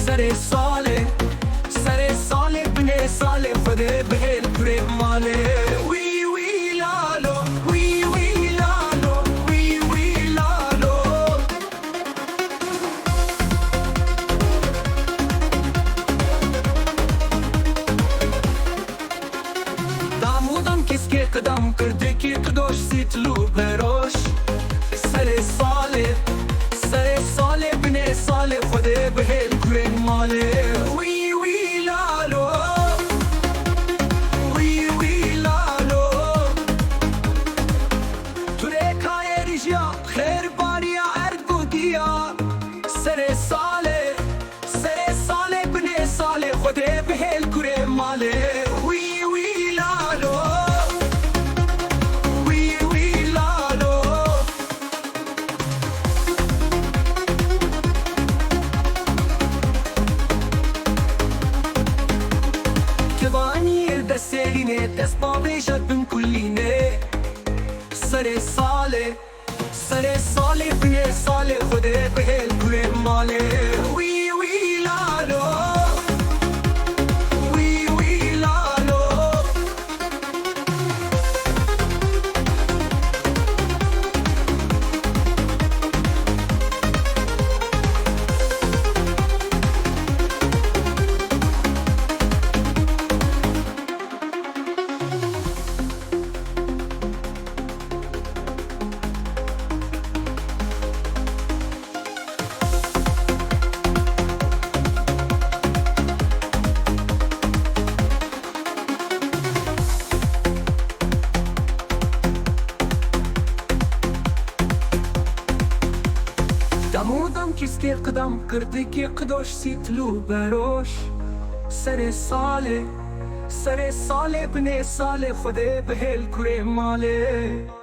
سر ساله سر ساله بني ساله خده بهل كريم ماله وي وي لالو وي وي لالو وي وي لالو دامودم کس که قدم کرده که قدوش سیتلو بروش سر ساله بني ساله خده بهل كريم ماله وي وي لالو وي وي لالو تركاي رجيا خير باريا اردوديا سر ساله بني ساله خده بهل كريم ماله وي وي لالو وي وي لالو كبانير دسيليني دسبابيشت من كليني سر ساله بني ساله خده بهل كريم ماله وي وي لالو وي وي لالو دمودم کس که قدم کرده که قدوش سیتلو بروش سر ساله بني ساله خده بهل كريم ماله